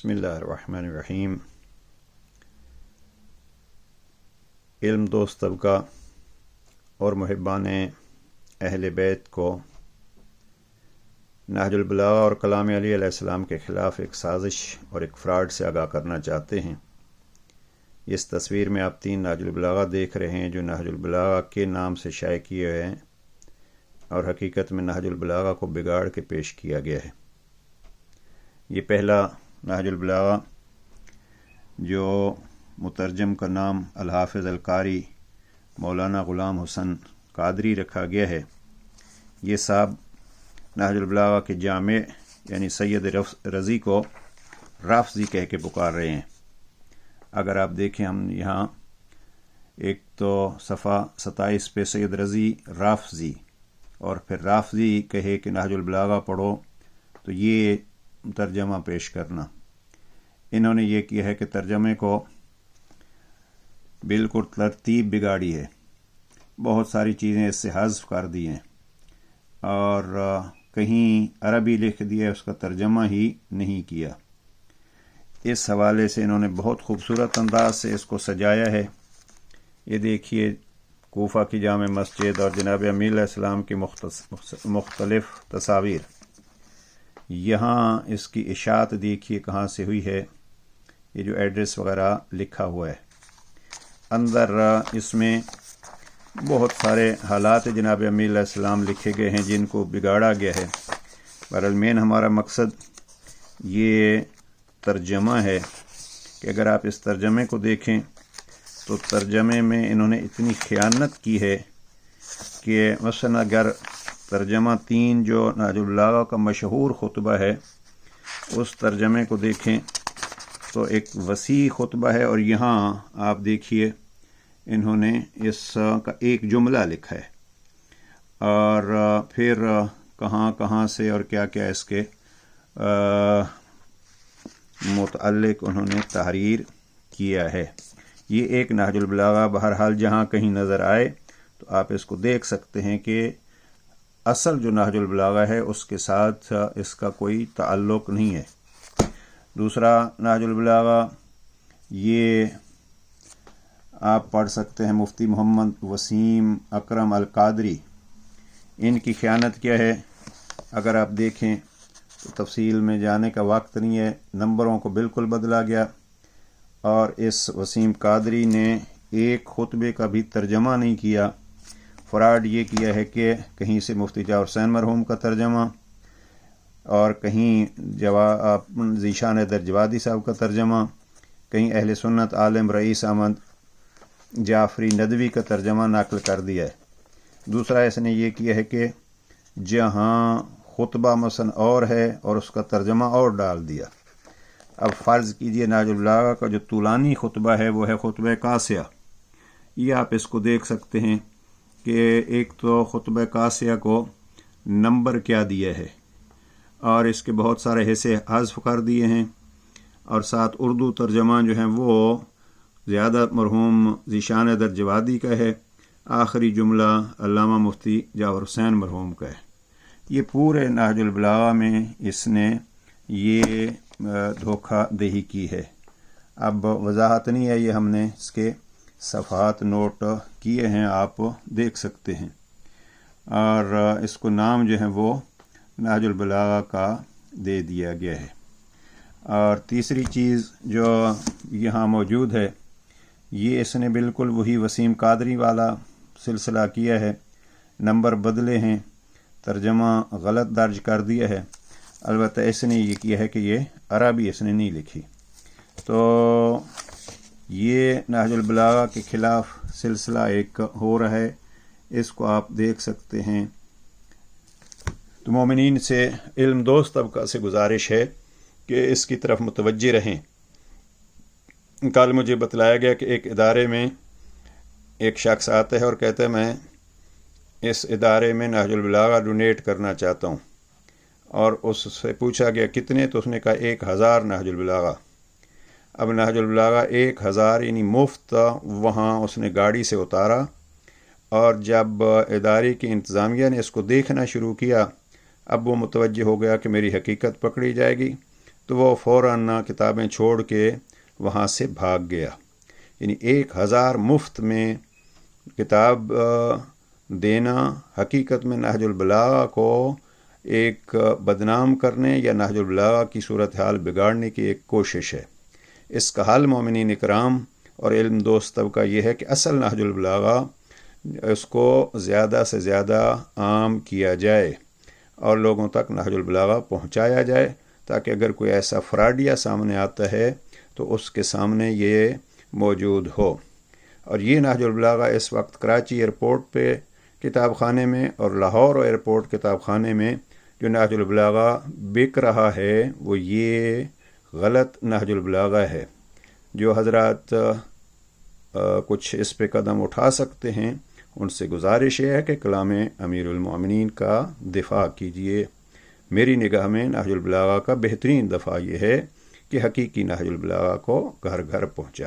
बिस्मिल्लाहिर्रहमानिर्रहीम। इल्म दोस्त तबका और मुहिब्बान अहले बैत को नहजुल बलागा और कलाम अली अलैहिस्सलाम के ख़िलाफ़ एक साजिश और एक फ़्रॉड से आगाह करना चाहते हैं। इस तस्वीर में आप 3 नहजुल बलागा देख रहे हैं जो नहजुल बलागा के नाम से शाये किए गए हैं और हकीकत में नहजुल बलागा को बिगाड़ के पेश किया गया है। ये पहला नहजुल बलागा जो मुतरजम का नाम अल-हाफ़िज़ अल-कारी मौलाना ग़ुलाम हुसैन क़ादरी रखा गया है। ये साहब नहजुल बलागा के जामे यानी सैयद रज़ी को राफ़ज़ी कह के पुकार रहे हैं। अगर आप देखें हम यहाँ एक तो सफ़ा 27 पे सैयद रज़ी राफ़ज़ी और फिर राफ़ज़ी कहे कि नहजुल बलागा पढ़ो, तो ये तर्जमा पेश करना। इन्होंने ये किया है कि तर्जमे को बिल्कुल तरतीब बिगाड़ी है, बहुत सारी चीज़ें इससे हज़्फ़ कर दी हैं और कहीं अरबी लिख दिया, उसका तर्जमा ही नहीं किया। इस हवाले से इन्होंने बहुत खूबसूरत अंदाज से इसको सजाया है। ये देखिए कूफा की जामे मस्जिद और जनाब अमीर अलैहिस्सलाम की मुख्तलिफ़ तस्वीर। यहाँ इसकी इशाअत देखिए कहाँ से हुई है, ये जो एड्रेस वगैरह लिखा हुआ है। अंदर इसमें बहुत सारे हालात जनाब अमीर अलैहिस्सलाम लिखे गए हैं जिनको बिगाड़ा गया है। बहरहाल मेन हमारा मकसद ये तर्जमा है कि अगर आप इस तर्जमे को देखें तो तर्जमे में इन्होंने इतनी ख़यानत की है कि मसलन अगर तर्जमा 3 जो नहजुल बलागा का मशहूर खुतबा है उस तर्जमे को देखें तो एक वसी खुतबा है और यहाँ आप देखिए इन्होंने इसका एक जुमला लिखा है और फिर कहाँ कहाँ से और क्या क्या इसके मुतअल्लिक़ उन्होंने तहरीर किया है। ये एक नहजुल बलागा बहरहाल जहाँ कहीं नज़र आए तो आप इसको देख सकते हैं कि असल जो नहजुल बलागा है उसके साथ इसका कोई ताल्लुक़ नहीं है। दूसरा नहजुल बलागा ये आप पढ़ सकते हैं मुफ्ती मोहम्मद वसीम अकरम अल-क़ादरी। इनकी ख़यानत क्या है अगर आप देखें तो तफसील में जाने का वक्त नहीं है, नंबरों को बिल्कुल बदला गया और इस वसीम क़ादरी ने एक खुतबे का भी तर्जमा नहीं किया। फ़्रॉड ये किया है कि कहीं से मुफ्ती जावर हुसैन मरहूम का तर्जमा और कहीं ज़ीशान दरजवादी साहब का तर्जमा, कहीं अहले सुन्नत आलिम रईस अहमद जाफ़री नदवी का तर्जमा नक़ल कर दिया है। दूसरा इसने ये किया है कि जहाँ खुतबा मसन और है और उसका तर्जमा और डाल दिया। अब फ़र्ज़ कीजिए नहजुल बलागा का जो तूलानी खुतबा है वो है खुतबा कासिया। ये आप इसको देख सकते हैं कि एक तो खुतबा कासिया को नंबर क्या दिया है और इसके बहुत सारे हिस्से हज़्फ़ कर दिए हैं और साथ उर्दू तर्जमा जो है वो ज़्यादा मरहूम ज़ीशान दरजवादी का है, आखिरी जुमला अल्लामा मुफ्ती जावर हुसैन मरहूम का है। ये पूरे नहजुल बलागा में इसने ये धोखा दही की है। अब वजाहत नहीं है, ये हमने इसके सफ़हात नोट किए हैं, आप देख सकते हैं और इसको नाम जो है वो नहजुल बलागा का दे दिया गया है। और तीसरी चीज़ जो यहाँ मौजूद है ये इसने बिल्कुल वही वसीम क़ादरी वाला सिलसिला किया है, नंबर बदले हैं, तर्जमा गलत दर्ज कर दिया है। अलबत्ता इसने ये किया है कि ये अरबी इसने नहीं लिखी। तो ये नहजुल बलागा के ख़िलाफ़ सिलसिला एक हो रहा है, इसको आप देख सकते हैं। तो मोमिनीन से इल्म दोस्त तबका से गुजारिश है कि इसकी तरफ मुतवज्जे रहें। कल मुझे बतलाया गया कि एक इदारे में एक शख्स आता है और कहता है मैं इस इदारे में नहजुल बलागा डोनेट करना चाहता हूँ और उससे पूछा गया कितने, तो उसने कहा 1000 नहजुल बलागा। अब नहजुल बलागा 1000 यानी मुफ्त वहाँ उसने गाड़ी से उतारा और जब इदारे की इंतज़ामिया ने इसको देखना शुरू किया अब वो मुतवज्जे हो गया कि मेरी हकीकत पकड़ी जाएगी। تو وہ فوراً کتابیں چھوڑ کے وہاں سے بھاگ گیا. یعنی 1000 مفت میں کتاب دینا حقیقت میں نہج البلاغہ کو ایک بدنام کرنے یا نہج البلاغہ کی صورتحال بگاڑنے کی ایک کوشش ہے. اس کا حل مومنین اکرام اور علم دوست طبقہ یہ ہے کہ اصل نہج البلاغہ اس کو زیادہ سے زیادہ عام کیا جائے اور لوگوں تک نہج البلاغہ پہنچایا جائے، تاکہ اگر کوئی ایسا فراڈیا سامنے آتا ہے تو اس کے سامنے یہ موجود ہو. اور یہ نہج البلاغہ اس وقت کراچی ایئرپورٹ پہ کتاب خانے میں اور لاہور ایئرپورٹ کتاب خانے میں جو نہج البلاغہ بک رہا ہے وہ یہ غلط نہج البلاغہ ہے. جو حضرات کچھ اس پہ قدم اٹھا سکتے ہیں ان سے گزارش یہ ہے کہ کلام امیر المومنین کا دفاع کیجیے. میری نگاہ میں نہج البلاغہ کا بہترین دفاع یہ ہے کہ حقیقی نہج البلاغہ کو گھر گھر پہنچا